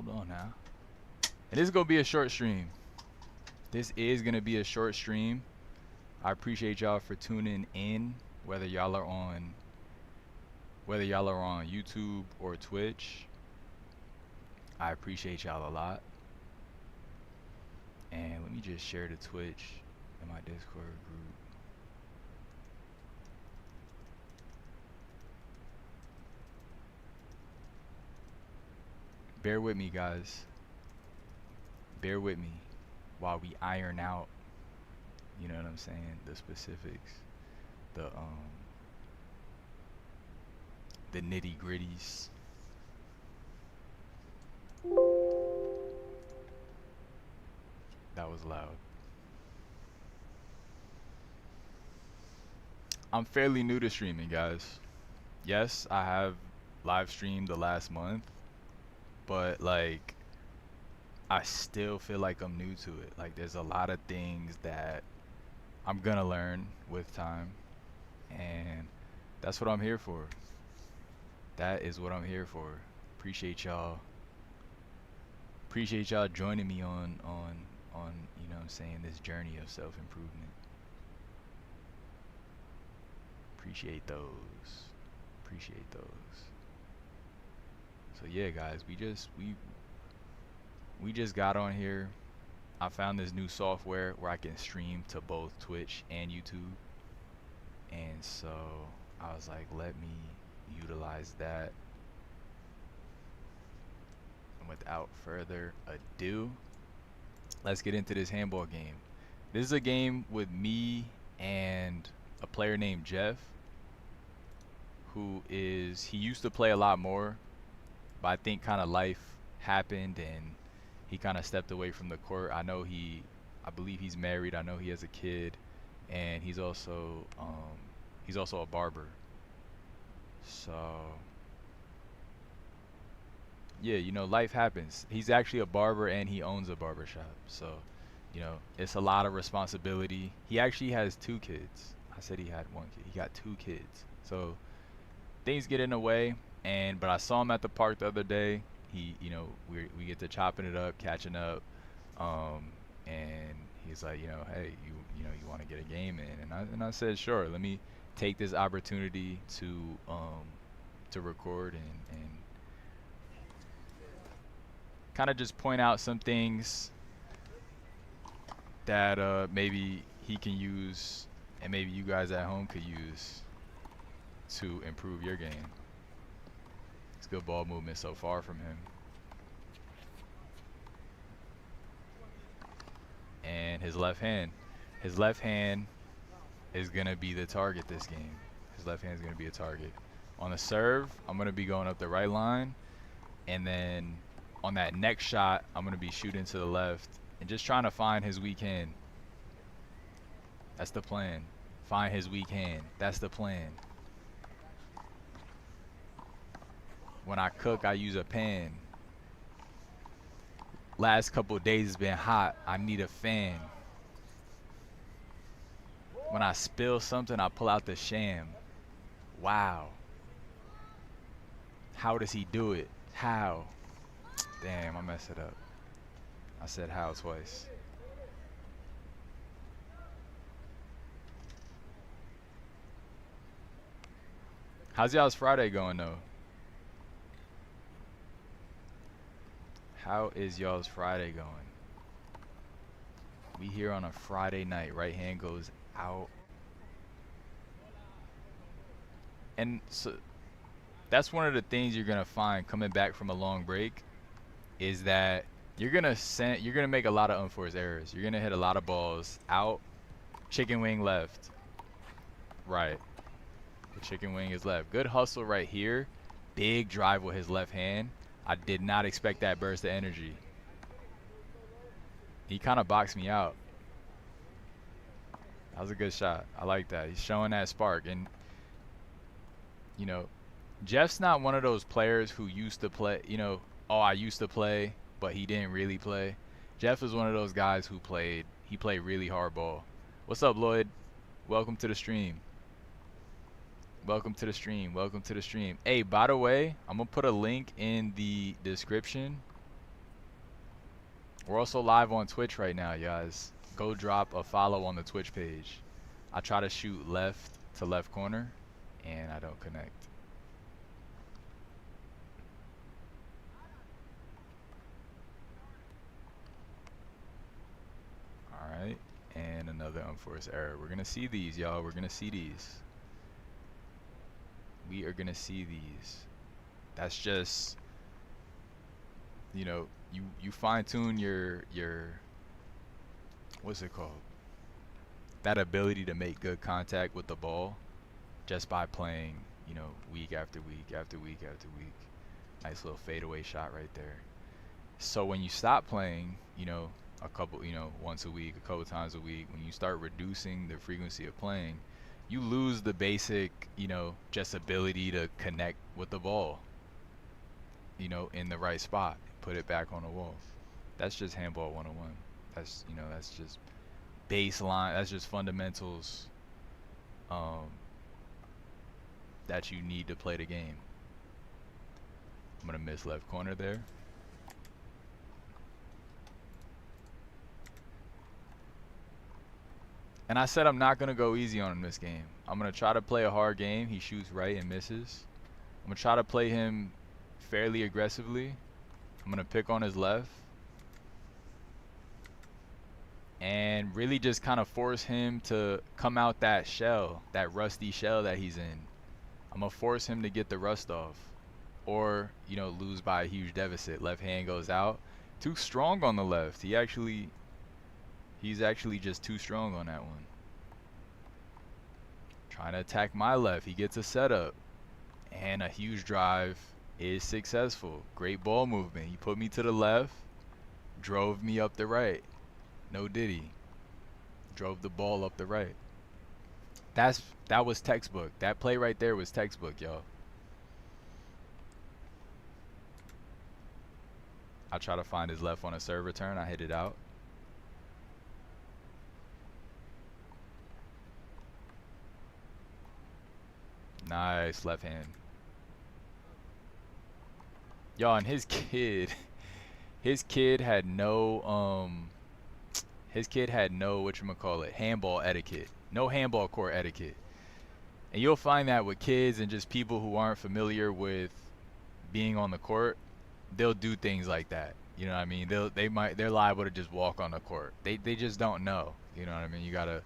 Hold on now. And this is gonna be a short stream. This is gonna be a short stream. I appreciate y'all for tuning in, whether y'all are on YouTube or Twitch. I appreciate y'all a lot. And let me just share the Twitch in my Discord group. Bear with me, guys. Bear with me while we iron out, you know what I'm saying, the specifics, the nitty gritties. That was loud. I'm fairly new to streaming, guys. Yes, I have live streamed the last month, but like I still feel like I'm new to it. Like there's a lot of things that I'm gonna learn with time, and that's what I'm here for. That is what I'm here for. Appreciate y'all. Appreciate y'all joining me on you know what I'm saying, this journey of self-improvement. Appreciate those. Appreciate those. So yeah, guys, we just got on here. I found this new software where I can stream to both Twitch and YouTube. And so I was like, let me utilize that. And without further ado, let's get into this handball game. This is a game with me and a player named Jeff, he used to play a lot more, but I think kind of life happened and he kind of stepped away from the court. I believe he's married. I know he has a kid, and he's also a barber. So yeah, you know, life happens. He's actually a barber and he owns a barber shop. So, you know, it's a lot of responsibility. He actually has 2 kids. I said he had 1 kid. He got 2 kids. So things get in the way, but I saw him at the park the other day. You know, we get to chopping it up, catching up, and he's like, you know, hey, you want to get a game in, and I said, sure. Let me take this opportunity to record and kind of just point out some things that maybe he can use, and maybe you guys at home could use to improve your game. It's good ball movement so far from him. And his left hand is going to be the target this game. His left hand is going to be a target. On the serve, I'm going to be going up the right line. And then on that next shot, I'm going to be shooting to the left and just trying to find his weak hand. That's the plan. Find his weak hand. That's the plan. When I cook, I use a pan. Last couple of days it's been hot. I need a fan. When I spill something, I pull out the sham. Wow. How does he do it? How? Damn, I messed it up. I said how twice. How's y'all's Friday going though? How is y'all's Friday going? We here on a Friday night. Right hand goes out. And so that's one of the things you're gonna find coming back from a long break, is that you're gonna make a lot of unforced errors. You're gonna hit a lot of balls out. Chicken wing left. Right. The chicken wing is left. Good hustle right here. Big drive with his left hand. I did not expect that burst of energy. He kind of boxed me out. That was a good shot. I like that. He's showing that spark. And, you know, Jeff's not one of those players who used to play, you know, oh, I used to play, but he didn't really play. Jeff is one of those guys who played really hard ball. What's up, Lloyd? Welcome to the stream. Welcome to the stream. Hey, by the way, I'm going to put a link in the description We're also live on Twitch right now, guys. Go drop a follow on the Twitch page. I try to shoot left to left corner, and I don't connect. All right, and another unforced error. We're gonna see these, y'all. We're gonna see these. We are gonna see these. That's just, you know, you fine tune your what's it called? That ability to make good contact with the ball just by playing, you know, week after week after week after week. Nice little fadeaway shot right there. So when you stop playing, you know, a couple, you know, once a week, a couple times a week, when you start reducing the frequency of playing, you lose the basic, you know, just ability to connect with the ball, you know, in the right spot, put it back on the wall. That's just handball 101. That's, you know, that's just baseline, that's just fundamentals um, that you need to play the game. I'm gonna miss left corner there. And I said I'm not gonna go easy on him this game. I'm gonna try to play a hard game. He shoots right and misses. I'm gonna try to play him fairly aggressively. I'm gonna pick on his left and really just kind of force him to come out that shell, that rusty shell that he's in. I'm gonna force him to get the rust off, or, you know, lose by a huge deficit. Left hand goes out. Too strong on the left. He's actually just too strong on that one. Trying to attack my left. He gets a setup, and a huge drive is successful. Great ball movement. He put me to the left, drove me up the right. No diddy. Drove the ball up the right. That was textbook. That play right there was textbook, y'all. I try to find his left on a serve return. I hit it out. Nice left hand. Y'all, and his kid had no whatchamacallit, handball etiquette. No handball court etiquette. And you'll find that with kids and just people who aren't familiar with being on the court, they'll do things like that. You know what I mean? They're liable to just walk on the court. They just don't know. You know what I mean? You gotta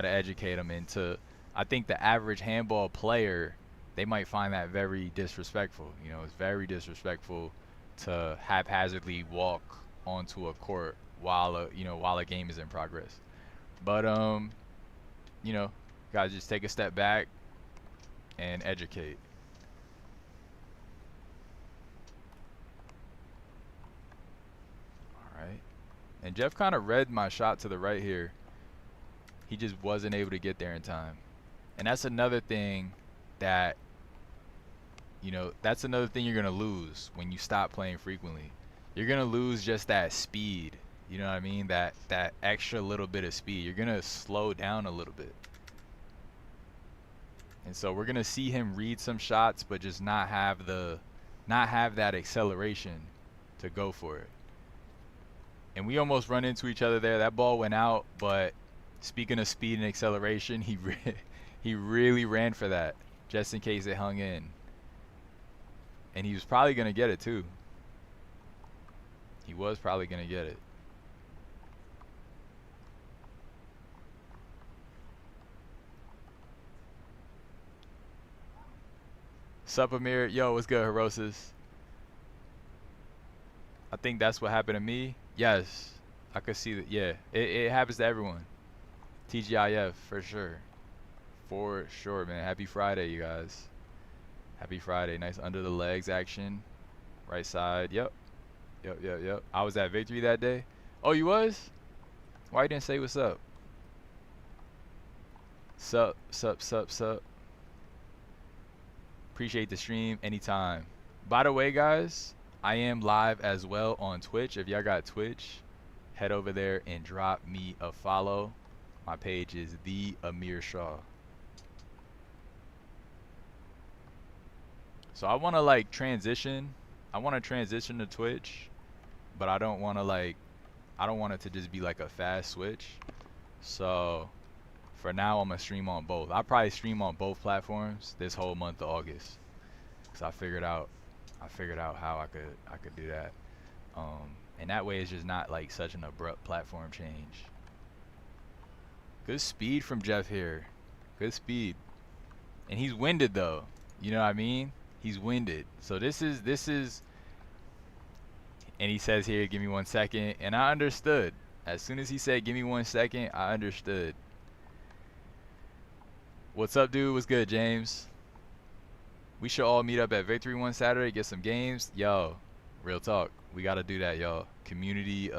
educate them into. I think the average handball player, they might find that very disrespectful. You know, it's very disrespectful to haphazardly walk onto a court while a game is in progress. But you know, guys, just take a step back and educate. All right. And Jeff kind of read my shot to the right here. He just wasn't able to get there in time. And that's another thing that, you know, that's another thing you're going to lose when you stop playing frequently. You're going to lose just that speed. You know what I mean? That extra little bit of speed. You're going to slow down a little bit. And so we're going to see him read some shots, but just not have that acceleration to go for it. And we almost run into each other there. That ball went out, but speaking of speed and acceleration, he really ran for that just in case it hung in. And he was probably going to get it too. He was probably going to get it. Sup, Amir? Yo, what's good, Herosis? I think that's what happened to me. Yes, I could see that. Yeah, it happens to everyone. TGIF, for sure. For sure, man. Happy Friday, you guys. Happy Friday. Nice under the legs action. Right side. Yep. Yep. I was at Victory that day. Oh, you was? Why you didn't say what's up? Sup. Appreciate the stream anytime. By the way, guys, I am live as well on Twitch. If y'all got Twitch, head over there and drop me a follow. My page is The Amir Shaw. So I want to like transition. I want to transition to Twitch, but I don't want to like I don't want it to just be like a fast switch. So for now, I'm gonna stream on both. I'll probably stream on both platforms this whole month of August. Cause I figured out how I could do that. And that way it's just not like such an abrupt platform change. Good speed from Jeff here. Good speed. And he's winded though. You know what I mean? He's winded. So this is and he says here, give me 1 second. And I understood. As soon as he said give me 1 second, I understood. What's up, dude? What's good, James? We should all meet up at Victory one Saturday, get some games. Yo, real talk. We gotta do that, y'all. Community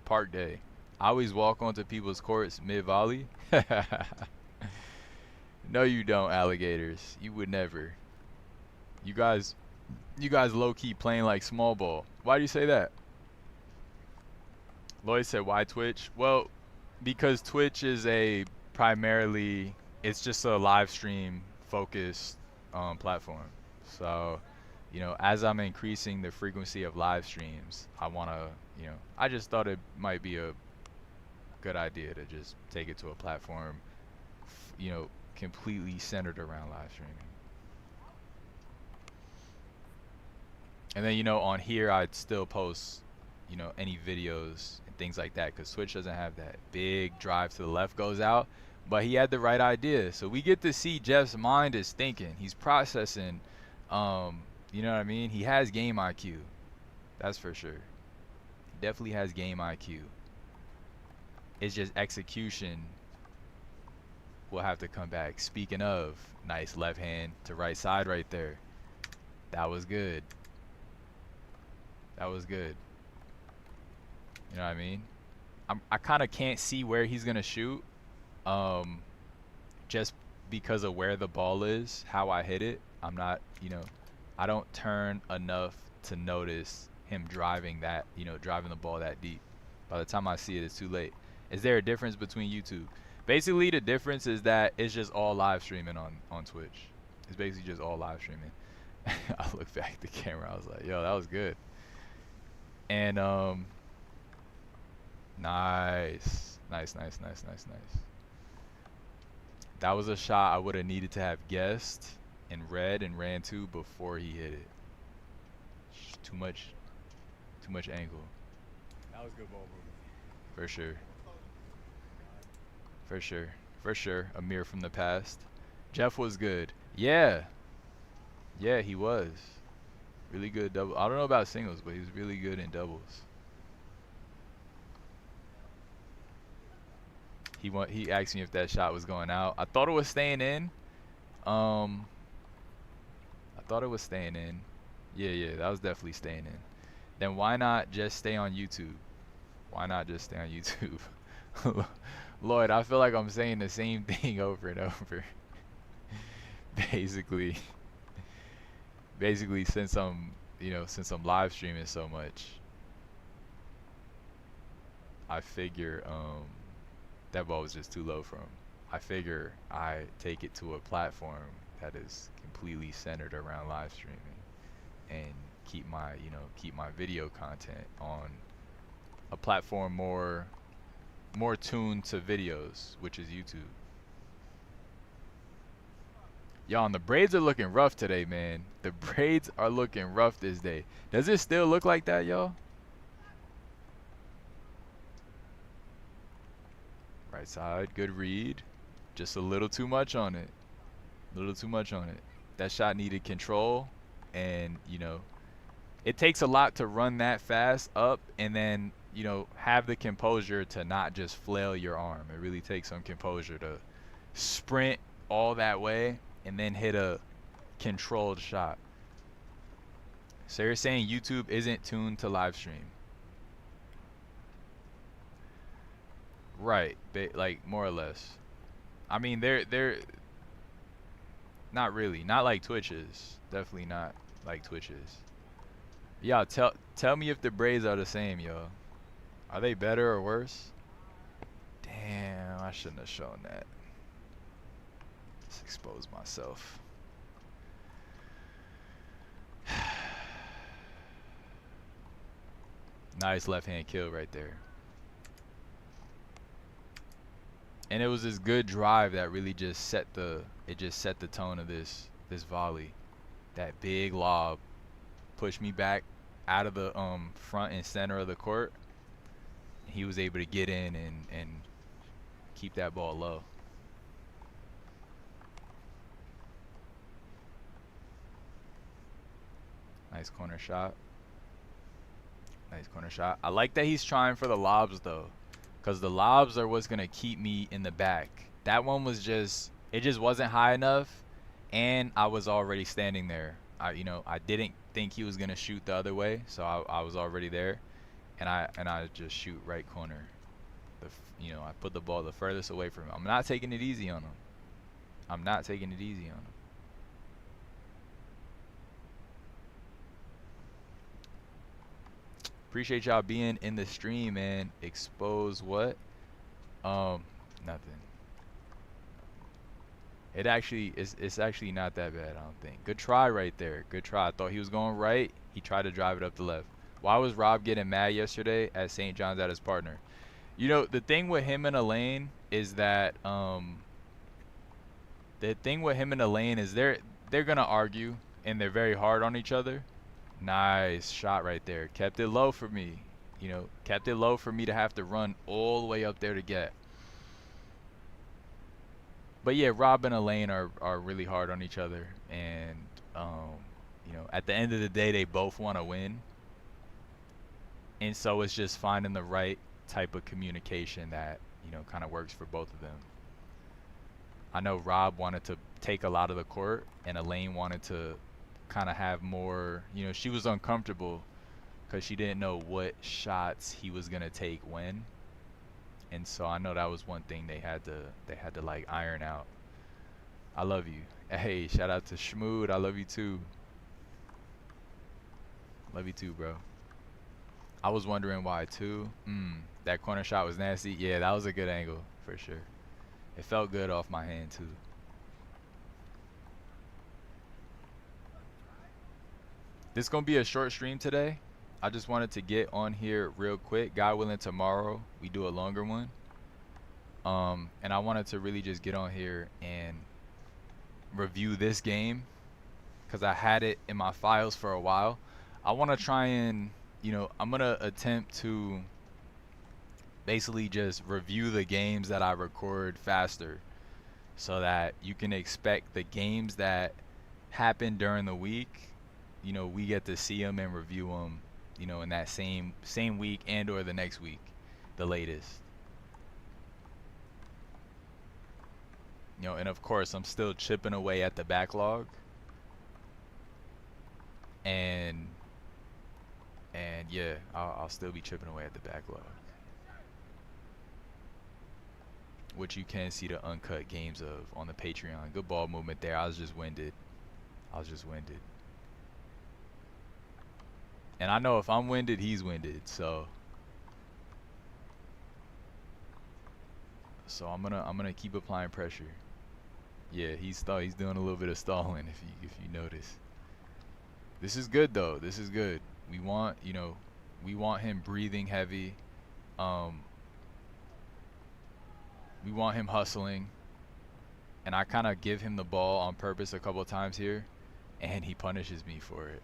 park day. I always walk onto people's courts mid-volley. No, you don't, alligators. You would never. You guys low-key playing like small ball. Why do you say that? Lloyd said, why Twitch? Well, because Twitch is it's just a live stream focused platform. So, you know, as I'm increasing the frequency of live streams, I want to, you know, I just thought it might be a good idea to just take it to a platform, you know, completely centered around live streaming. And then, you know, on here, I'd still post, you know, any videos and things like that, because Twitch doesn't have that big drive to the left goes out. But he had the right idea. So we get to see Jeff's mind is thinking. He's processing. You know what I mean? He has game IQ. That's for sure. He definitely has game IQ. It's just execution will have to come back. Speaking of, nice left hand to right side right there. That was good. That was good. You know what I mean? I kind of can't see where he's going to shoot. Just because of where the ball is, how I hit it. I'm not, you know, I don't turn enough to notice him driving that, you know, driving the ball that deep. By the time I see it, it's too late. Is there a difference between YouTube? Basically, the difference is that it's just all live streaming on Twitch. It's basically just all live streaming. I looked back at the camera. I was like, yo, that was good. And, nice. That was a shot I would have needed to have guessed and read and ran to before he hit it. Too much angle. That was good ball movement. For sure. For sure. A mirror from the past. Jeff was good. Yeah, he was. Really good double. I don't know about singles, but he was really good in doubles. He asked me if that shot was going out. I thought it was staying in. I thought it was staying in. Yeah, that was definitely staying in. Then why not just stay on YouTube? Lloyd, I feel like I'm saying the same thing over and over. Basically since I'm live streaming so much, I figure that ball was just too low for him. I figure I take it to a platform that is completely centered around live streaming and keep my video content on a platform more tuned to videos, which is YouTube. Y'all, and the braids are looking rough today, man. The braids are looking rough this day. Does it still look like that, y'all? Right side, good read. Just a little too much on it. That shot needed control, and, you know, it takes a lot to run that fast up and then, you know, have the composure to not just flail your arm. It really takes some composure to sprint all that way and then hit a controlled shot. So you're saying YouTube isn't tuned to live stream? Right, like more or less. I mean, they're not really, not like Twitch is. Definitely not like Twitch is. Yeah, tell me if the braids are the same, yo. Are they better or worse? Damn, I shouldn't have shown that. Let's expose myself. Nice left hand kill right there. And it was this good drive that really just set the tone of this volley. That big lob pushed me back out of the front and center of the court. He was able to get in and keep that ball low. Nice corner shot. Nice corner shot. I like that he's trying for the lobs though, because the lobs are what's gonna keep me in the back. That one was just, it just wasn't high enough, and I was already standing there. I didn't think he was gonna shoot the other way, so I was already there, and I just shoot right corner. I put the ball the furthest away from him. I'm not taking it easy on him. I'm not taking it easy on him. Appreciate y'all being in the stream, man. Expose what? Nothing. It's actually not that bad, I don't think. Good try right there. Good try. I thought he was going right. He tried to drive it up the left. Why was Rob getting mad yesterday at St. John's at his partner? The thing with him and Elaine is that they're gonna argue and they're very hard on each other. Nice shot right there. Kept it low for me. Kept it low for me to have to run all the way up there to get. But yeah, Rob and Elaine are really hard on each other, and at the end of the day, they both want to win, and so it's just finding the right type of communication that kind of works for both of them. I know Rob wanted to take a lot of the court, and Elaine wanted to kind of have more. She was uncomfortable because she didn't know what shots he was gonna take when. And so I know that was one thing they had to like iron out. I love you. Hey, shout out to Schmood. I love you too. Love you too, bro. I was wondering why too. That corner shot was nasty. Yeah, that was a good angle for sure. It felt good off my hand too. This is gonna be a short stream today. I just wanted to get on here real quick. God willing, tomorrow we do a longer one. And I wanted to really just get on here and review this game because I had it in my files for a while. I want to try and, I'm going to attempt to basically just review the games that I record faster so that you can expect the games that happen during the week. We get to see them and review them in that same week and or the next week, the latest. And of course, I'm still chipping away at the backlog. And yeah, I'll still be chipping away at the backlog. Which you can see the uncut games of on the Patreon. Good ball movement there. I was just winded. And I know if I'm winded, he's winded. So I'm gonna keep applying pressure. Yeah, he's doing a little bit of stalling if you notice. This is good though. This is good. We want him breathing heavy. We want him hustling. And I kind of give him the ball on purpose a couple of times here, and he punishes me for it.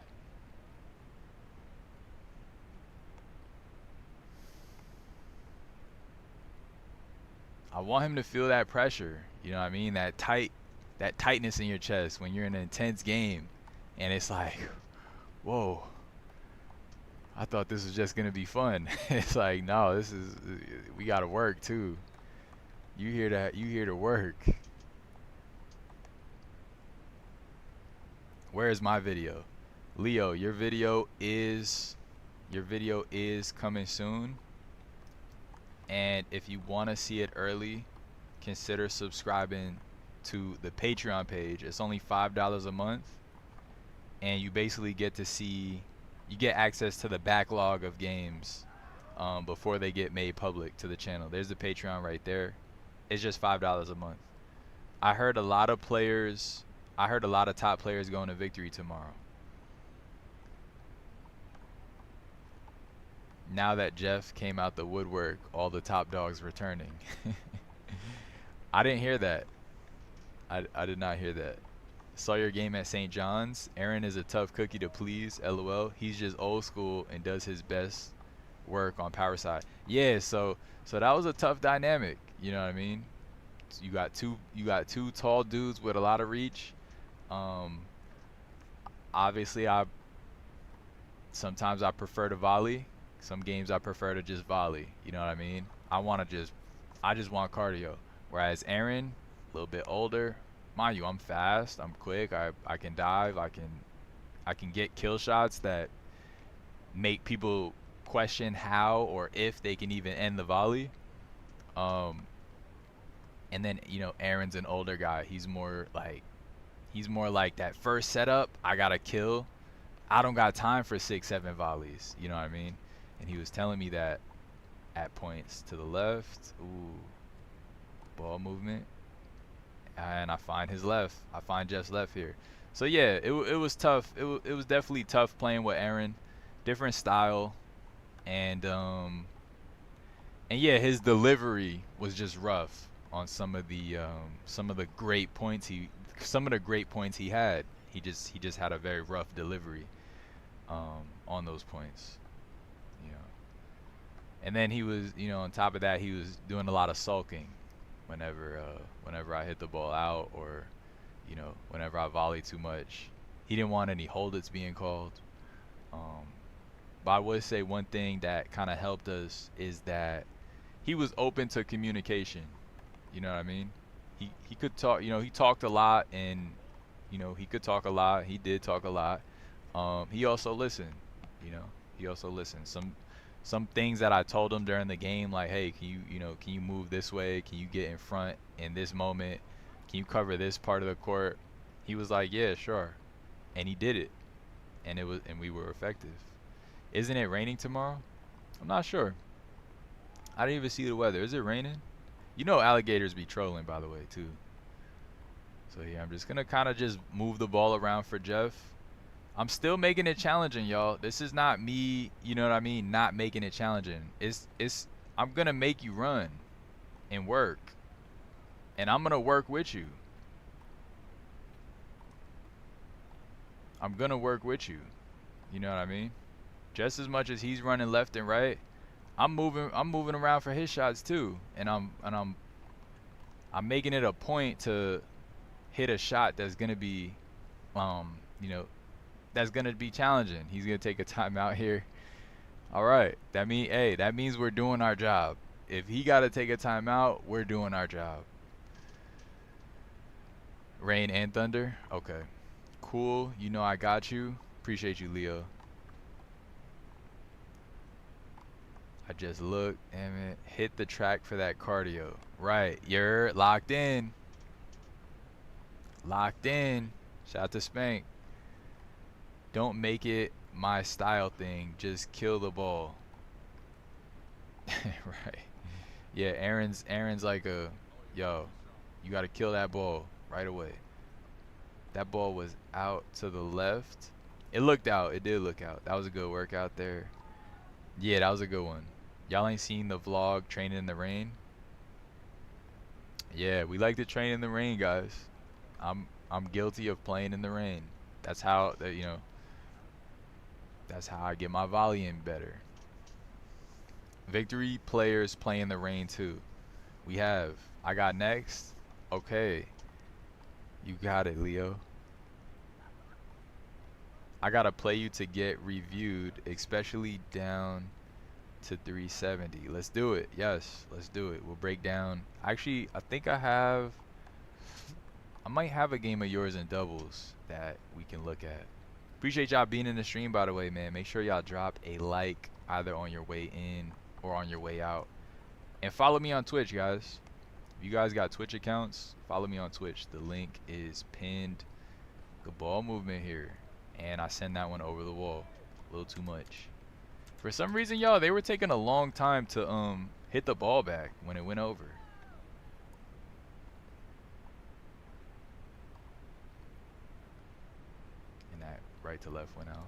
I want him to feel that pressure. You know what I mean? That tightness in your chest when you're in an intense game, and it's like, whoa. I thought this was just gonna be fun. It's like, no, we gotta work too. You here to work. Where is my video? Leo, your video is coming soon. And if you want to see it early, consider subscribing to the Patreon page. It's only $5 a month, and you basically get access to the backlog of games before they get made public to the channel. There's the Patreon right there. It's just $5 a month. I heard a lot of top players going to victory tomorrow. Now that Jeff came out the woodwork, all the top dogs returning. I didn't hear that. I did not hear that. Saw your game at St. John's. Aaron is a tough cookie to please. LOL. He's just old school and does his best work on power side. Yeah, so that was a tough dynamic. You know what I mean? You got two tall dudes with a lot of reach. Um, Obviously, I sometimes I prefer to volley. Some games I prefer to just volley. You know what I mean? I just want cardio. Whereas Aaron, a little bit older, mind you, I'm fast, I'm quick, I can dive, I can get kill shots that make people question how or if they can even end the volley. Um, and then Aaron's an older guy. He's more like that first setup. I gotta kill. I don't got time for 6, 7 volleys. You know what I mean? And he was telling me that at points to the left. Ooh, ball movement. And I find his left. I find Jeff's left here. So yeah, it was tough. It was definitely tough playing with Aaron. Different style, and yeah, his delivery was just rough on some of the great points he had. He just had a very rough delivery on those points. You know. And then he was, on top of that, he was doing a lot of sulking whenever I hit the ball out, or whenever I volley too much. He didn't want any hold it's being called. Um, but I would say one thing that kind of helped us is that he was open to communication. You know what I mean? He could talk. He talked a lot, and he could talk a lot. He did talk a lot. He also listened. You know, he also listened. Some things that I told him during the game, like, hey, can you move this way? Can you get in front in this moment? Can you cover this part of the court? He was like, yeah, sure, and he did it, and we were effective. Isn't it raining tomorrow? I'm not sure. I didn't even see the weather. Is it raining? Alligators be trolling, by the way, too. So yeah, I'm just gonna kind of just move the ball around for Jeff. I'm still making it challenging, y'all. This is not me, you know what I mean, not making it challenging. It's I'm gonna make you run and work, and I'm gonna work with you. I'm gonna work with you. You know what I mean? Just as much as he's running left and right, I'm moving around for his shots too, and I'm making it a point to hit a shot that's gonna be, um, you know, that's gonna be challenging. He's gonna take a timeout here. All right, that means we're doing our job. If he gotta take a timeout, we're doing our job. Rain and thunder. Okay, cool. I got you. Appreciate you, Leo. I just looked, damn it. Hit the track for that cardio. Right, you're locked in. Locked in. Shout out to Spank. Don't make it my style thing. Just kill the ball. Right. Yeah, Aaron's like yo, you gotta kill that ball right away. That ball was out to the left. It looked out. It did look out. That was a good workout there. Yeah, that was a good one. Y'all ain't seen the vlog training in the rain? Yeah, we like to train in the rain, guys. I'm guilty of playing in the rain. That's how that's how I get my volley in better. Victory players play in the rain too. We have. I got next. Okay. You got it, Leo. I gotta play you to get reviewed, especially down to 370. Let's do it. Yes, let's do it. We'll break down. Actually, I think I might have a game of yours in doubles that we can look at. Appreciate y'all being in the stream, by the way, man. Make sure y'all drop a like either on your way in or on your way out. And follow me on Twitch, guys. If you guys got Twitch accounts, follow me on Twitch. The link is pinned. Good ball movement here. And I send that one over the wall. A little too much. For some reason, y'all, they were taking a long time to hit the ball back when it went over. And that right to left went out.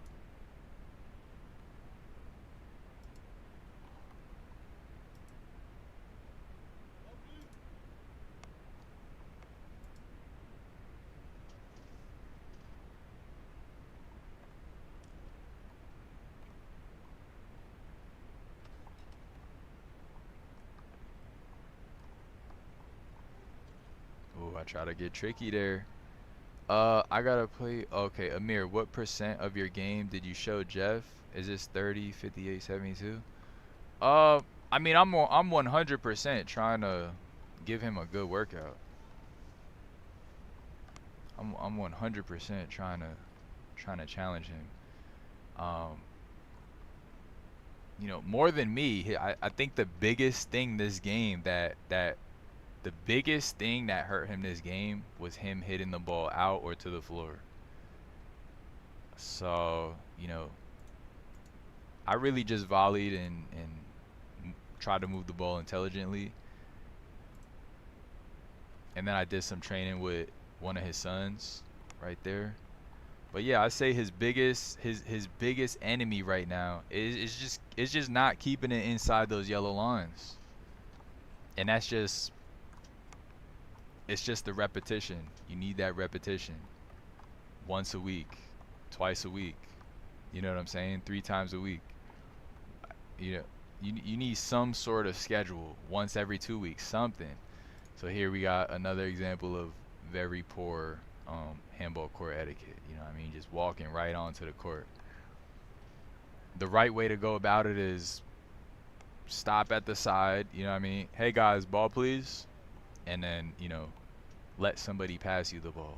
try to get tricky there. I gotta play. Okay, Amir, what percent of your game did you show Jeff? Is this 30, 58, 72? Uh, I mean, I'm 100% trying to give him a good workout. I'm 100% trying to challenge him. Um, more than me, I think the biggest thing this game that the biggest thing that hurt him this game was him hitting the ball out or to the floor. So, I really just volleyed and tried to move the ball intelligently. And then I did some training with one of his sons right there. But yeah, I say his biggest enemy right now is just not keeping it inside those yellow lines. And it's just the repetition. You need that repetition. Once a week, twice a week. You know what I'm saying? 3 times a week. You know, you need some sort of schedule once every 2 weeks, something. So here we got another example of very poor handball court etiquette. You know what I mean? Just walking right onto the court. The right way to go about it is stop at the side. You know what I mean? Hey guys, ball please. And then, let somebody pass you the ball.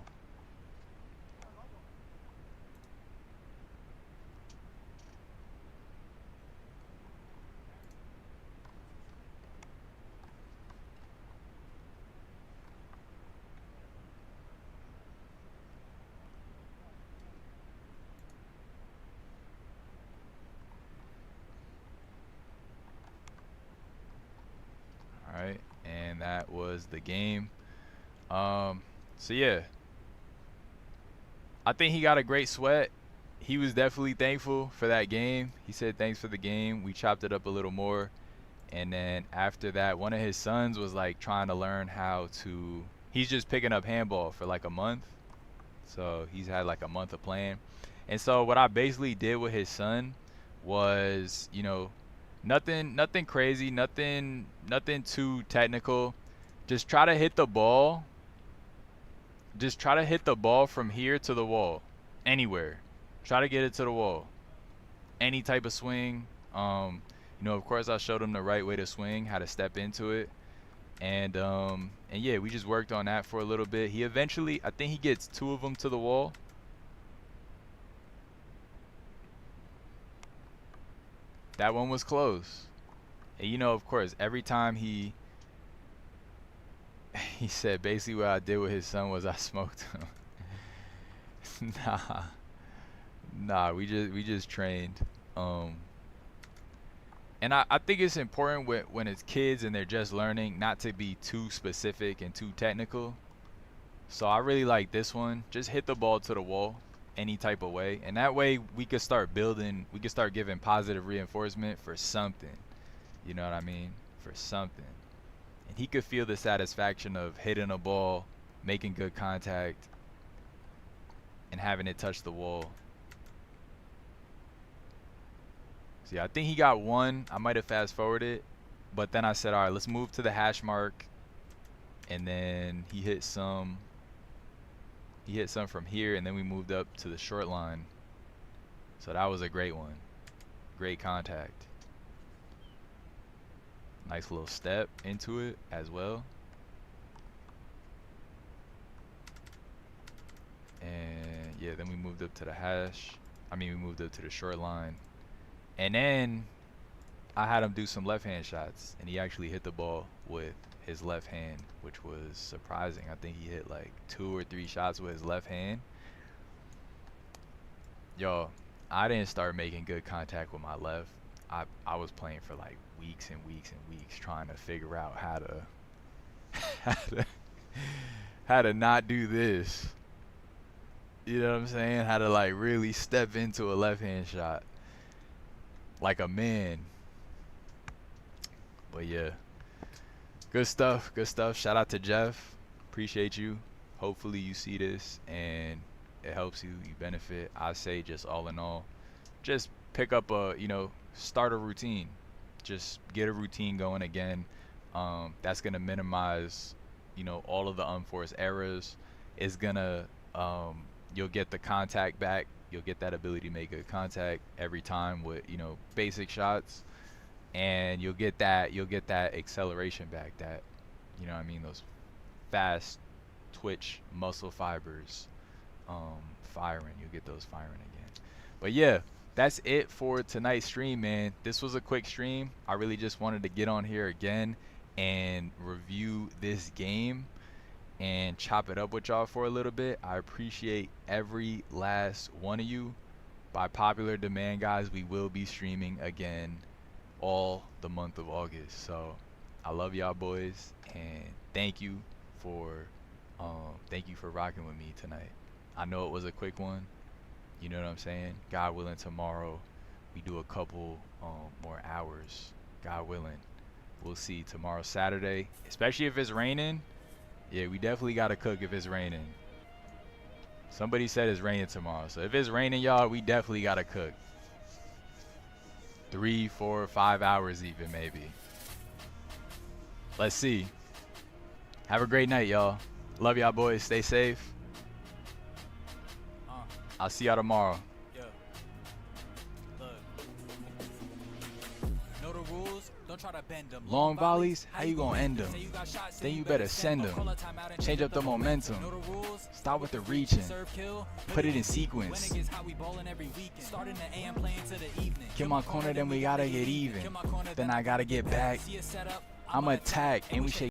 All right, and that was the game. So yeah, I think he got a great sweat. He was definitely thankful for that game. He said thanks for the game. We chopped it up a little more. And then after that, one of his sons was like trying to learn how to, he's just picking up handball for like a month. So he's had like a month of playing. And so what I basically did with his son was, nothing crazy, nothing too technical. Just try to hit the ball. Just try to hit the ball from here to the wall. Anywhere. Try to get it to the wall. Any type of swing. Of course I showed him the right way to swing, how to step into it. And yeah, we just worked on that for a little bit. He eventually, I think he gets 2 of them to the wall. That one was close. And of course, every time he said basically what I did with his son was I smoked him. Nah, we just trained. And I think it's important when it's kids and they're just learning not to be too specific and too technical. So I really like this one. Just hit the ball to the wall any type of way. And that way we could start giving positive reinforcement for something. You know what I mean? For something. And he could feel the satisfaction of hitting a ball, making good contact, and having it touch the wall. See, I think he got 1. I might have fast forwarded, but then I said, all right, let's move to the hash mark. And then he hit some from here, and then we moved up to the short line. So that was a great one. Great contact. Nice little step into it as well. And yeah, then we moved up to the hash. We moved up to the short line. And then I had him do some left hand shots, and he actually hit the ball with his left hand, which was surprising. I think he hit like 2 or 3 shots with his left hand. Yo, I didn't start making good contact with my left. I was playing for like weeks and weeks and weeks trying to figure out how to not do this. You know what I'm saying? How to like really step into a left hand shot like a man. But yeah, good stuff. Shout out to Jeff. Appreciate you. Hopefully you see this and it helps you benefit. I say just all in all, just pick up start a routine. Just get a routine going again. That's gonna minimize you know, all of the unforced errors. It's gonna, you'll get the contact back. You'll get that ability to make good contact every time with, you know, basic shots, and you'll get that acceleration back. That, you know what I mean, those fast twitch muscle fibers, firing. You'll get those firing again. But yeah, that's it for tonight's stream, man. This was a quick stream. I really just wanted to get on here again and review this game and chop it up with y'all for a little bit. I appreciate every last one of you. By popular demand, guys, we will be streaming again all the month of August. So I love y'all boys, and for thank you for rocking with me tonight. I know it was a quick one. You know what I'm saying? God willing, tomorrow we do a couple more hours. God willing. We'll see. Tomorrow, Saturday, especially if it's raining. Yeah, we definitely got to cook if it's raining. Somebody said it's raining tomorrow. So if it's raining, y'all, we definitely got to cook. 3, 4, 5 hours even, maybe. Let's see. Have a great night, y'all. Love y'all, boys. Stay safe. I'll see y'all tomorrow. Yeah. Look. Know the rules? Don't try to bend them. Long volleys, how you gonna end them? Then you better send them. Change up the momentum. Start with the reaching. Put it in sequence. Get my corner, then we gotta get even. Then I gotta get back. I'm attack, and we shake.